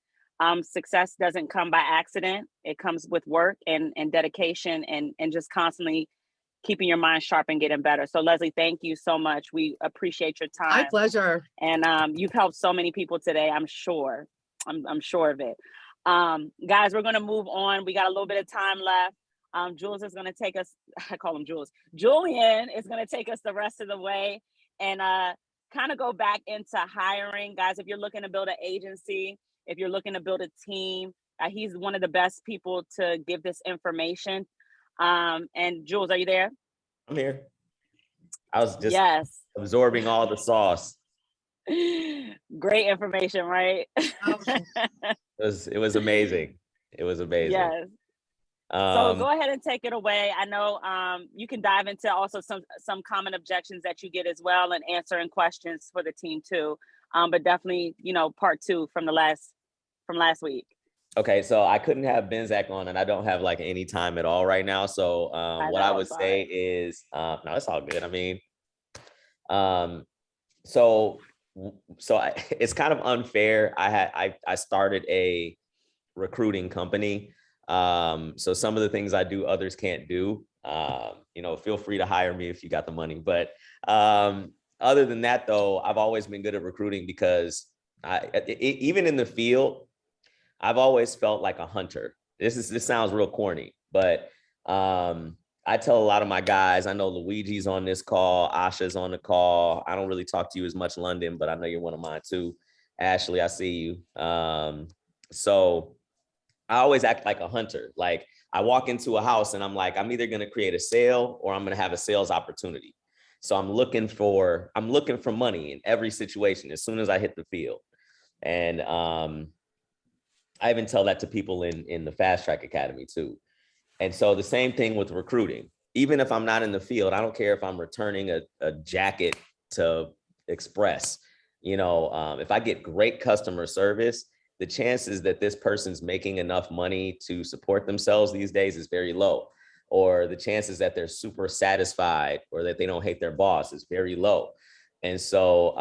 Success doesn't come by accident. It comes with work and dedication and just constantly keeping your mind sharp and getting better. So Leslie, thank you so much. We appreciate your time. My pleasure. And you've helped so many people today, I'm sure. I'm sure of it. Guys, we're going to move on. We got a little bit of time left. Jules is going to take us, I call him Jules. Julian is going to take us the rest of the way and kind of go back into hiring. Guys, if you're looking to build an agency, if you're looking to build a team, he's one of the best people to give this information. And Jules, are you there? I'm here. I was just absorbing all the sauce. Great information, right? Oh, It was amazing. It was amazing. Yes. So go ahead and take it away. I know you can dive into also some common objections that you get as well, and answering questions for the team too. But definitely, part 2 from last week. Okay, so I couldn't have Benzak on, and I don't have like any time at all right now. So what I would say is, no, it's all good. I mean, so it's kind of unfair. I started a recruiting company. So some of the things I do, others can't do. Feel free to hire me if you got the money. But other than that, though, I've always been good at recruiting because even in the field, I've always felt like a hunter. This sounds real corny, but I tell a lot of my guys, I know Luigi's on this call, Asha's on the call. I don't really talk to you as much, London, but I know you're one of mine too. Ashley, I see you. So I always act like a hunter. Like I walk into a house and I'm like, I'm either going to create a sale or I'm going to have a sales opportunity. So I'm looking for money in every situation as soon as I hit the field. And I even tell that to people in the Fast Track Academy too. And so the same thing with recruiting. Even if I'm not in the field, I don't care if I'm returning a jacket to Express. If I get great customer service, the chances that this person's making enough money to support themselves these days is very low. Or the chances that they're super satisfied or that they don't hate their boss is very low. And so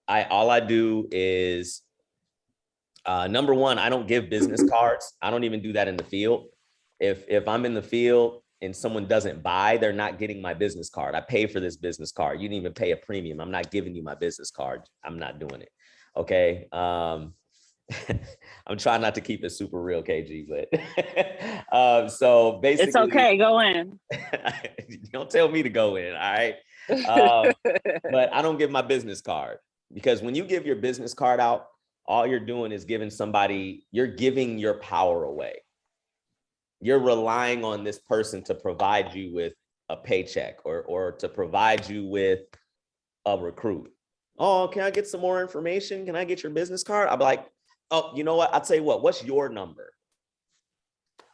all I do is, number one, I don't give business cards. I don't even do that in the field. If I'm in the field and someone doesn't buy, they're not getting my business card. I pay for this business card. You didn't even pay a premium. I'm not giving you my business card. I'm not doing it. Okay. I'm trying not to keep it super real, KG, but so basically, it's okay. Go in. Don't tell me to go in. All right. But I don't give my business card, because when you give your business card out, all you're doing is you're giving your power away. You're relying on this person to provide you with a paycheck or to provide you with a recruit. Oh, can I get some more information? Can I get your business card? I'll be like, oh, you know what? I'll tell you what, what's your number?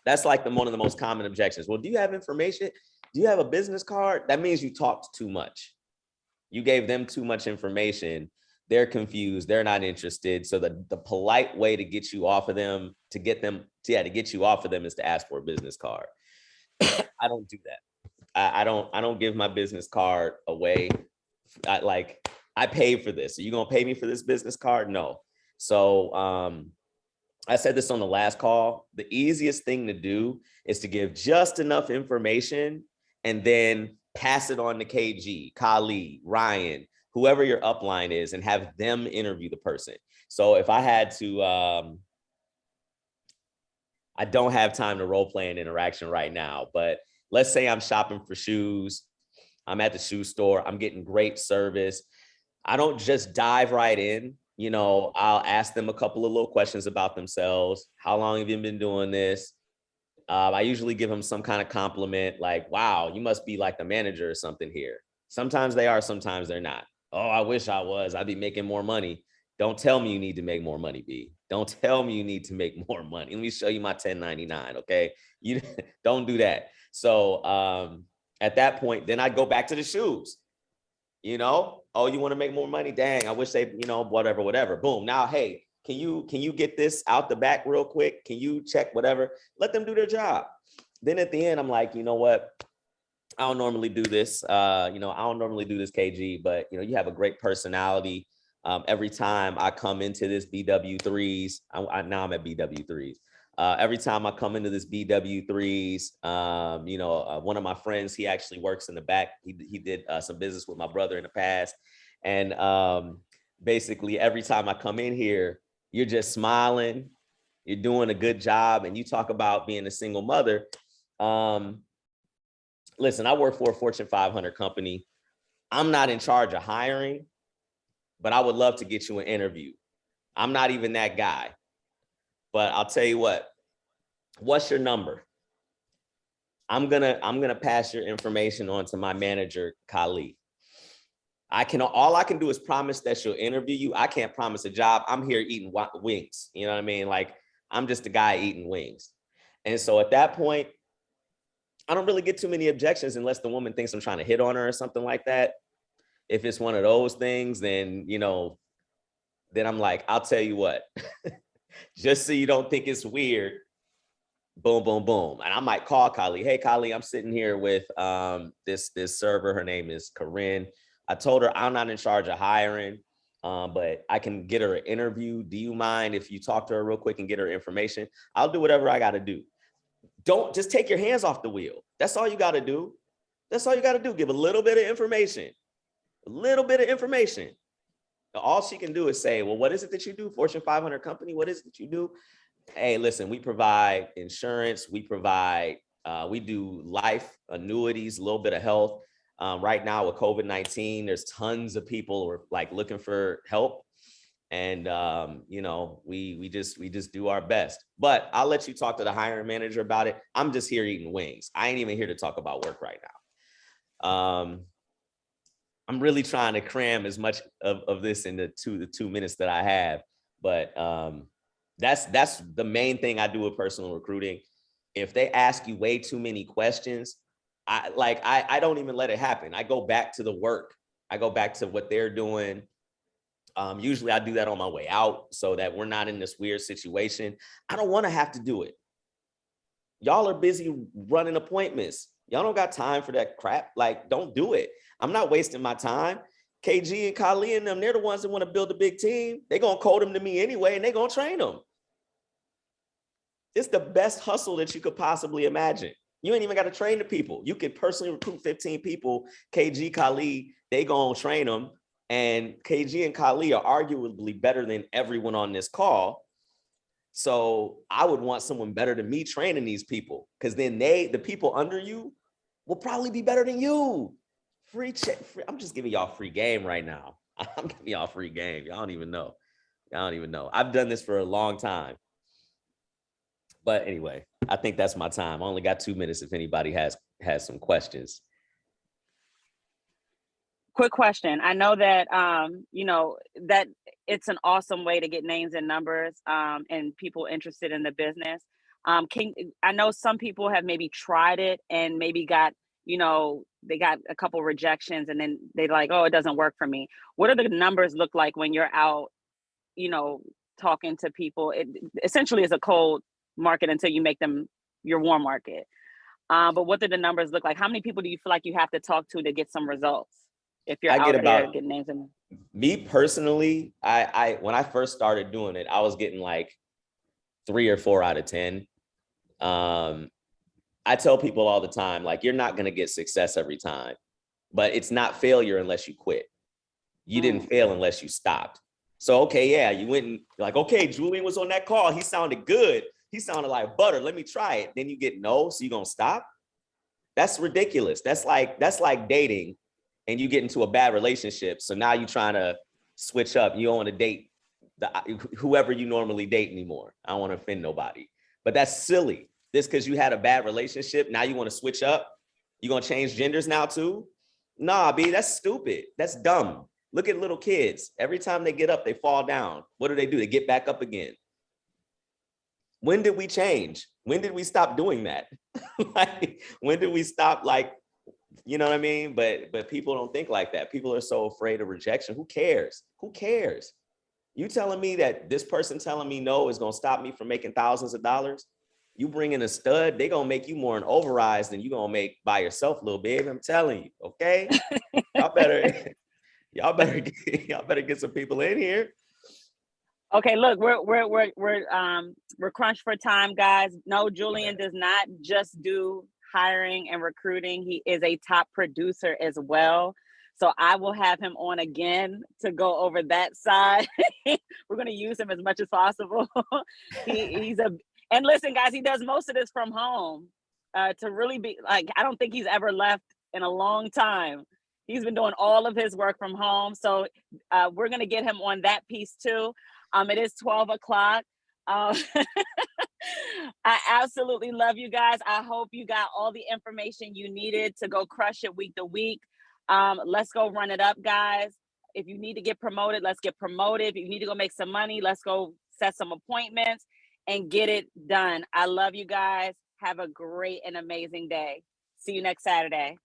That's like one of the most common objections. Well, do you have information? Do you have a business card? That means you talked too much. You gave them too much information. They're confused. They're not interested. So the polite way to get you off of them, to get you off of them is to ask for a business card. I don't do that. I don't give my business card away. I pay for this. Are you going to pay me for this business card? No. So I said this on the last call. The easiest thing to do is to give just enough information and then pass it on to KG, Kali, Ryan, whoever your upline is, and have them interview the person. So if I had to, I don't have time to role play an interaction right now, but let's say I'm shopping for shoes. I'm at the shoe store. I'm getting great service. I don't just dive right in. I'll ask them a couple of little questions about themselves. How long have you been doing this? I usually give them some kind of compliment, like, wow, you must be like the manager or something here. Sometimes they are, sometimes they're not. Oh, I wish I was. I'd be making more money. Don't tell me you need to make more money, B. Don't tell me you need to make more money. Let me show you my 1099, okay? You don't do that. So at that point, then I go back to the shoes. Oh, you want to make more money? Dang, I wish they, whatever. Boom. Now, hey, can you get this out the back real quick? Can you check whatever? Let them do their job. Then at the end, I'm like, you know what? I don't normally do this. I don't normally do this, KG, but you have a great personality. Every time I come into this BW3s, now I'm at BW3s. Every time I come into this BW3s, one of my friends, he actually works in the back. He did some business with my brother in the past. And basically every time I come in here, you're just smiling, you're doing a good job. And you talk about being a single mother. Listen, I work for a Fortune 500 company. I'm not in charge of hiring, but I would love to get you an interview. I'm not even that guy. But I'll tell you what, what's your number? I'm gonna pass your information on to my manager, Kali. all I can do is promise that she'll interview you. I can't promise a job. I'm here eating wings. You know what I mean? Like, I'm just a guy eating wings. And so at that point, I don't really get too many objections unless the woman thinks I'm trying to hit on her or something like that. If it's one of those things, then, you know, then I'm like, I'll tell you what, just so you don't think it's weird, boom, boom, boom. And I might call Kelli. Hey, Kelli, I'm sitting here with this server. Her name is Karyn. I told her I'm not in charge of hiring, but I can get her an interview. Do you mind if you talk to her real quick and get her information? I'll do whatever I got to do. Don't just take your hands off the wheel. That's all you got to do. That's all you got to do. Give a little bit of information, a little bit of information. All she can do is say, well, what is it that you do? Fortune 500 company. What is it that you do? Hey, listen, we provide insurance. We provide, we do life annuities, a little bit of health. Right now with COVID-19, there's tons of people who are like looking for help. And, you know, we just do our best, but I'll let you talk to the hiring manager about it. I'm just here eating wings. I ain't even here to talk about work right now. I'm really trying to cram as much of this into the 2 minutes that I have, but that's the main thing I do with personal recruiting. If they ask you way too many questions, I don't even let it happen. I go back to the work. I go back to what they're doing. Usually I do that on my way out so that we're not in this weird situation. I don't want to have to do it. Y'all are busy running appointments. Y'all don't got time for that crap. Like, don't do it. I'm not wasting my time. KG and Kelli and them, they're the ones that want to build a big team. They're going to code them to me anyway, and they're going to train them. It's the best hustle that you could possibly imagine. You ain't even got to train the people. You could personally recruit 15 people. KG, Kelli, they going to train them. And KG and Kelli are arguably better than everyone on this call. So I would want someone better than me training these people, because then the people under you will probably be better than you. Free. I'm just giving y'all free game right now. I'm giving y'all free game. Y'all don't even know. Y'all don't even know. I've done this for a long time. But anyway, I think that's my time. I only got 2 minutes if anybody has some questions. Quick question. I know that, you know, that it's an awesome way to get names and numbers and people interested in the business. I know some people have maybe tried it and maybe got, you know, they got a couple rejections and then they're like, oh, it doesn't work for me. What do the numbers look like when you're out, you know, talking to people? It essentially is a cold market until you make them your warm market. But what do the numbers look like? How many people do you feel like you have to talk to get some results? If you're out there getting names in. Me personally, I when I first started doing it, I was getting like 3 or 4 out of 10. I tell people all the time, like, you're not going to get success every time, but it's not failure unless you quit. You didn't fail unless you stopped. So, okay, yeah, you went and like, okay, Julian was on that call. He sounded good. He sounded like butter. Let me try it. Then you get no, so you're going to stop? That's ridiculous. That's like dating and you get into a bad relationship. So now you're trying to switch up. You don't want to date whoever you normally date anymore. I don't want to offend nobody, but that's silly. Just because you had a bad relationship, now you want to switch up? You gonna change genders now too? Nah, B, that's stupid. That's dumb. Look at little kids. Every time they get up, they fall down. What do? They get back up again. When did we change? When did we stop doing that? Like, when did we stop, like, you know what I mean? But people don't think like that. People are so afraid of rejection. Who cares? Who cares? You telling me that this person telling me no is gonna stop me from making thousands of dollars? You bring in a stud, they gonna make you more in overrides than you gonna make by yourself, little baby. I'm telling you, okay? y'all better get some people in here. Okay, look, we're crunched for time, guys. No, Julian does not just do hiring and recruiting. He is a top producer as well. So I will have him on again to go over that side. We're going to use him as much as possible. And listen, guys, he does most of this from home to really be like, I don't think he's ever left in a long time. He's been doing all of his work from home. So we're going to get him on that piece too. It is 12 o'clock. I absolutely love you guys. I hope you got all the information you needed to go crush it week to week. Let's go run it up, guys. If you need to get promoted, let's get promoted. If you need to go make some money, let's go set some appointments and get it done. I love you guys. Have a great and amazing day. See you next Saturday.